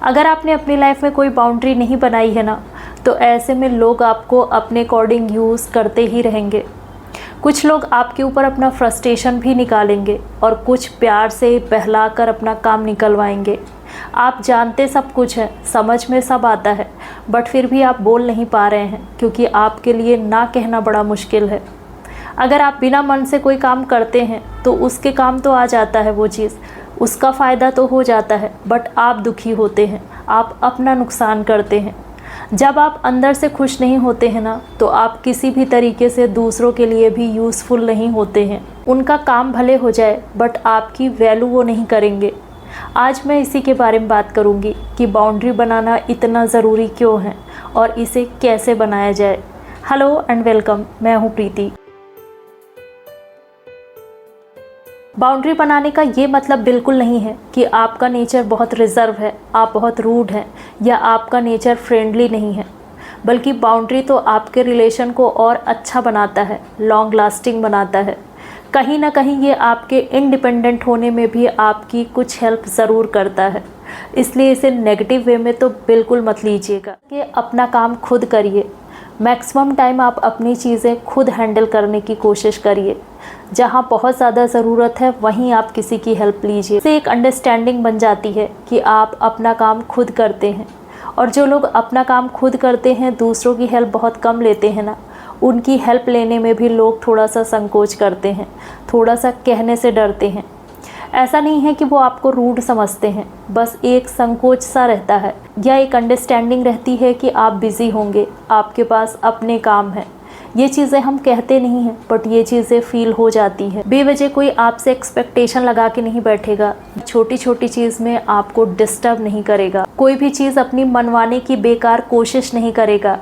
अगर आपने अपनी लाइफ में कोई बाउंड्री नहीं बनाई है ना, तो ऐसे में लोग आपको अपने अकॉर्डिंग यूज़ करते ही रहेंगे। कुछ लोग आपके ऊपर अपना फ्रस्ट्रेशन भी निकालेंगे और कुछ प्यार से बहलाकर अपना काम निकलवाएंगे। आप जानते सब कुछ है, समझ में सब आता है, बट फिर भी आप बोल नहीं पा रहे हैं क्योंकि आपके लिए ना कहना बड़ा मुश्किल है। अगर आप बिना मन से कोई काम करते हैं तो उसके काम तो आ जाता है, वो चीज़ उसका फ़ायदा तो हो जाता है, बट आप दुखी होते हैं, आप अपना नुकसान करते हैं। जब आप अंदर से खुश नहीं होते हैं ना, तो आप किसी भी तरीके से दूसरों के लिए भी यूज़फुल नहीं होते हैं। उनका काम भले हो जाए बट आपकी वैल्यू वो नहीं करेंगे। आज मैं इसी के बारे में बात करूंगी कि बाउंड्री बनाना इतना ज़रूरी क्यों है और इसे कैसे बनाया जाए। हेलो एंड वेलकम, मैं हूँ प्रीति। बाउंड्री बनाने का ये मतलब बिल्कुल नहीं है कि आपका नेचर बहुत रिज़र्व है, आप बहुत रूड हैं या आपका नेचर फ्रेंडली नहीं है, बल्कि बाउंड्री तो आपके रिलेशन को और अच्छा बनाता है, लॉन्ग लास्टिंग बनाता है। कहीं ना कहीं ये आपके इंडिपेंडेंट होने में भी आपकी कुछ हेल्प ज़रूर करता है, इसलिए इसे नेगेटिव वे में तो बिल्कुल मत लीजिएगा। कि अपना काम खुद करिए, मैक्सिमम टाइम आप अपनी चीज़ें खुद हैंडल करने की कोशिश करिए। जहाँ बहुत ज़्यादा ज़रूरत है वहीं आप किसी की हेल्प लीजिए। इससे एक अंडरस्टैंडिंग बन जाती है कि आप अपना काम खुद करते हैं, और जो लोग अपना काम खुद करते हैं दूसरों की हेल्प बहुत कम लेते हैं ना, उनकी हेल्प लेने में भी लोग थोड़ा सा संकोच करते हैं, थोड़ा सा कहने से डरते हैं। ऐसा नहीं है कि वो आपको रूड समझते हैं, बस एक संकोच सा रहता है या एक अंडरस्टैंडिंग रहती है कि आप बिज़ी होंगे, आपके पास अपने काम हैं। ये चीज़ें हम कहते नहीं हैं बट ये चीज़ें फील हो जाती हैं। बेवजह कोई आपसे एक्सपेक्टेशन लगा के नहीं बैठेगा, छोटी छोटी चीज़ में आपको डिस्टर्ब नहीं करेगा, कोई भी चीज़ अपनी मनवाने की बेकार कोशिश नहीं करेगा,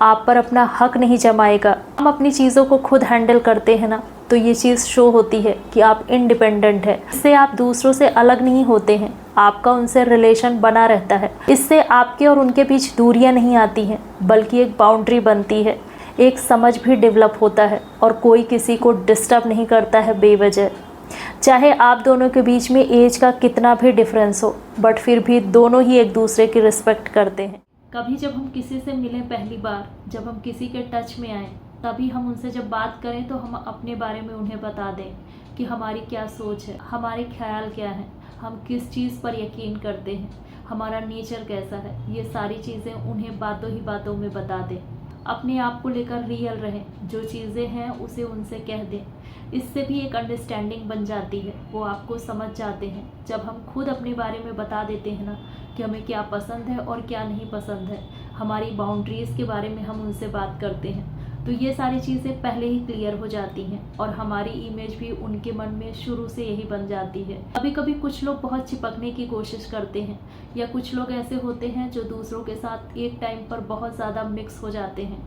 आप पर अपना हक नहीं जमाएगा। हम अपनी चीज़ों को खुद हैंडल करते हैं ना, तो ये चीज़ शो होती है कि आप इंडिपेंडेंट है। इससे आप दूसरों से अलग नहीं होते हैं, आपका उनसे रिलेशन बना रहता है। इससे आपके और उनके बीच दूरियां नहीं आती हैं, बल्कि एक बाउंड्री बनती है, एक समझ भी डेवलप होता है और कोई किसी को डिस्टर्ब नहीं करता है बेवजह। चाहे आप दोनों के बीच में एज का कितना भी डिफरेंस हो, बट फिर भी दोनों ही एक दूसरे की रिस्पेक्ट करते हैं। कभी जब हम किसी से मिलें पहली बार, जब हम किसी के टच में आएँ, तभी हम उनसे जब बात करें तो हम अपने बारे में उन्हें बता दें कि हमारी क्या सोच है, हमारे ख्याल क्या हैं, हम किस चीज़ पर यकीन करते हैं, हमारा नेचर कैसा है। ये सारी चीज़ें उन्हें बातों ही बातों में बता दें। अपने आप को लेकर रियल रहें, जो चीज़ें हैं उसे उनसे कह दें। इससे भी एक अंडरस्टैंडिंग बन जाती है, वो आपको समझ जाते हैं। जब हम खुद अपने बारे में बता देते हैं ना कि हमें क्या पसंद है और क्या नहीं पसंद है, हमारी बाउंड्रीज़ के बारे में हम उनसे बात करते हैं, तो ये सारी चीज़ें पहले ही क्लियर हो जाती हैं और हमारी इमेज भी उनके मन में शुरू से यही बन जाती है। कभी कभी कुछ लोग बहुत चिपकने की कोशिश करते हैं, या कुछ लोग ऐसे होते हैं जो दूसरों के साथ एक टाइम पर बहुत ज़्यादा मिक्स हो जाते हैं,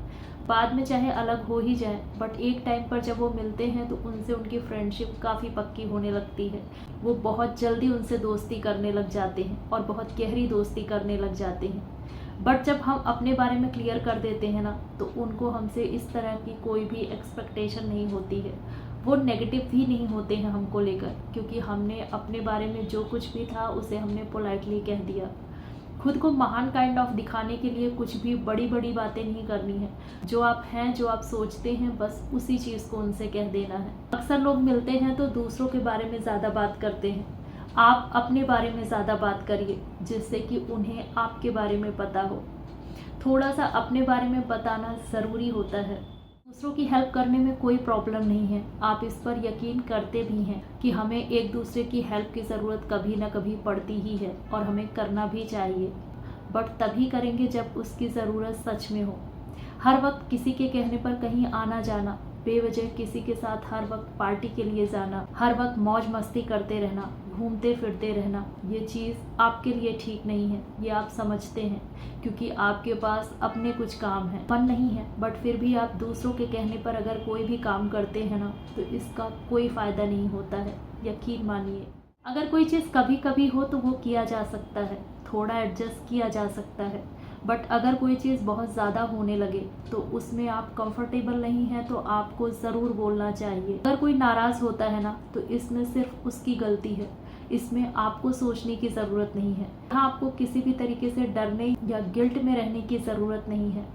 बाद में चाहे अलग हो ही जाए, बट एक टाइम पर जब वो मिलते हैं तो उनसे उनकी फ्रेंडशिप काफ़ी पक्की होने लगती है। वो बहुत जल्दी उनसे दोस्ती करने लग जाते हैं और बहुत गहरी दोस्ती करने लग जाते हैं। बट जब हम अपने बारे में क्लियर कर देते हैं ना, तो उनको हमसे इस तरह की कोई भी एक्सपेक्टेशन नहीं होती है। वो नेगेटिव भी नहीं होते हैं हमको लेकर, क्योंकि हमने अपने बारे में जो कुछ भी था उसे हमने पोलाइटली कह दिया। खुद को महान काइंड ऑफ दिखाने के लिए कुछ भी बड़ी बड़ी बातें नहीं करनी है। जो आप हैं, जो आप सोचते हैं, बस उसी चीज़ को उनसे कह देना है। अक्सर लोग मिलते हैं तो दूसरों के बारे में ज़्यादा बात करते हैं, आप अपने बारे में ज़्यादा बात करिए, जिससे कि उन्हें आपके बारे में पता हो। थोड़ा सा अपने बारे में बताना ज़रूरी होता है। दूसरों की हेल्प करने में कोई प्रॉब्लम नहीं है, आप इस पर यकीन करते भी हैं कि हमें एक दूसरे की हेल्प की ज़रूरत कभी ना कभी पड़ती ही है और हमें करना भी चाहिए, बट तभी करेंगे जब उसकी ज़रूरत सच में हो। हर वक्त किसी के कहने पर कहीं आना जाना, बेवजह किसी के साथ हर वक्त पार्टी के लिए जाना, हर वक्त मौज मस्ती करते रहना, घूमते फिरते रहना, ये चीज़ आपके लिए ठीक नहीं है। ये आप समझते हैं क्योंकि आपके पास अपने कुछ काम है, मन नहीं है, बट फिर भी आप दूसरों के कहने पर अगर कोई भी काम करते हैं ना, तो इसका कोई फ़ायदा नहीं होता है, यकीन मानिए। अगर कोई चीज़ कभी कभी हो तो वो किया जा सकता है, थोड़ा एडजस्ट किया जा सकता है, बट अगर कोई चीज़ बहुत ज़्यादा होने लगे तो उसमें आप कंफर्टेबल नहीं हैं तो आपको ज़रूर बोलना चाहिए। अगर कोई नाराज़ होता है ना, तो इसमें सिर्फ उसकी गलती है, इसमें आपको सोचने की ज़रूरत नहीं है। यहाँ आपको किसी भी तरीके से डरने या गिल्ट में रहने की ज़रूरत नहीं है।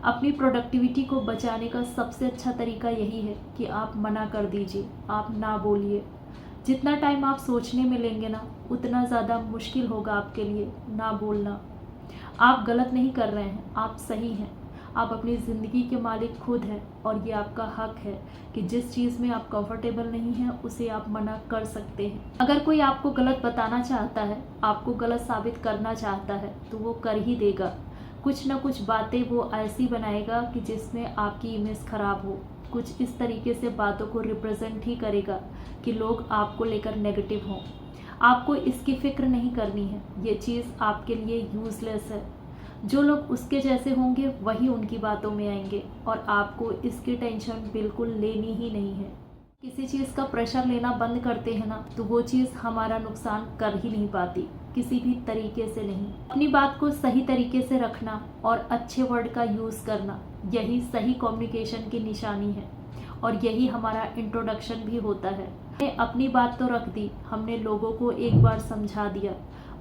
अपनी प्रोडक्टिविटी को बचाने का सबसे अच्छा तरीका यही है कि आप मना कर दीजिए, आप ना बोलिए। जितना टाइम आप सोचने में लेंगे ना, उतना ज़्यादा मुश्किल होगा आपके लिए ना बोलना। आप गलत नहीं कर रहे हैं, आप सही हैं। आप अपनी ज़िंदगी के मालिक खुद हैं और ये आपका हक है कि जिस चीज़ में आप कंफर्टेबल नहीं हैं उसे आप मना कर सकते हैं। अगर कोई आपको गलत बताना चाहता है, आपको गलत साबित करना चाहता है, तो वो कर ही देगा। कुछ ना कुछ बातें वो ऐसी बनाएगा कि जिसमें आपकी इमेज ख़राब हो। कुछ इस तरीके से बातों को रिप्रेजेंट ही करेगा कि लोग आपको लेकर नेगेटिव हों। आपको इसकी फ़िक्र नहीं करनी है, ये चीज़ आपके लिए यूज़लेस है। जो लोग उसके जैसे होंगे वही उनकी बातों में आएंगे और आपको इसकी टेंशन बिल्कुल लेनी ही नहीं है। किसी चीज़ का प्रेशर लेना बंद करते हैं ना, तो वो चीज़ हमारा नुकसान कर ही नहीं पाती, किसी भी तरीके से नहीं। अपनी बात को सही तरीके से रखना और अच्छे वर्ड का यूज़ करना, यही सही कम्युनिकेशन की निशानी है और यही हमारा इंट्रोडक्शन भी होता है। हमने अपनी बात तो रख दी, हमने लोगों को एक बार समझा दिया,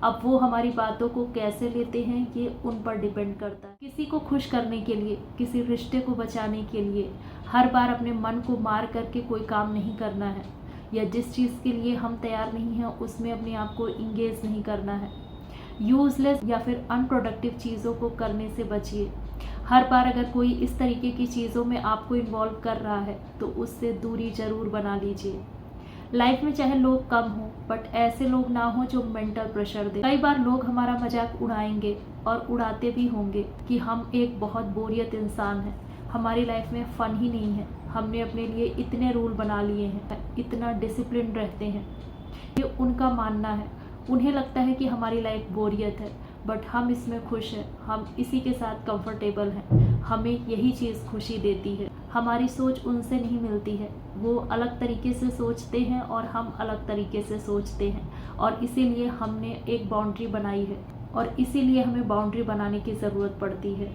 अब वो हमारी बातों को कैसे लेते हैं ये उन पर डिपेंड करता है। किसी को खुश करने के लिए, किसी रिश्ते को बचाने के लिए हर बार अपने मन को मार करके कोई काम नहीं करना है, या जिस चीज़ के लिए हम तैयार नहीं हैं उसमें अपने आप को इंगेज नहीं करना है। यूज़लेस या फिर अनप्रोडक्टिव चीज़ों को करने से बचिए। हर बार अगर कोई इस तरीके की चीज़ों में आपको इन्वॉल्व कर रहा है तो उससे दूरी ज़रूर बना लीजिए। लाइफ में चाहे लोग कम हों, बट ऐसे लोग ना हो जो मेंटल प्रेशर दे। कई बार लोग हमारा मजाक उड़ाएंगे और उड़ाते भी होंगे कि हम एक बहुत बोरियत इंसान हैं, हमारी लाइफ में फ़न ही नहीं है, हमने अपने लिए इतने रूल बना लिए हैं, इतना डिसिप्लिन रहते हैं। ये उनका मानना है, उन्हें लगता है कि हमारी लाइफ बोरियत है, बट हम इसमें खुश हैं, हम इसी के साथ कंफर्टेबल हैं, हमें यही चीज़ खुशी देती है। हमारी सोच उनसे नहीं मिलती है, वो अलग तरीके से सोचते हैं और हम अलग तरीके से सोचते हैं, और इसीलिए हमने एक बाउंड्री बनाई है और इसीलिए हमें बाउंड्री बनाने की ज़रूरत पड़ती है।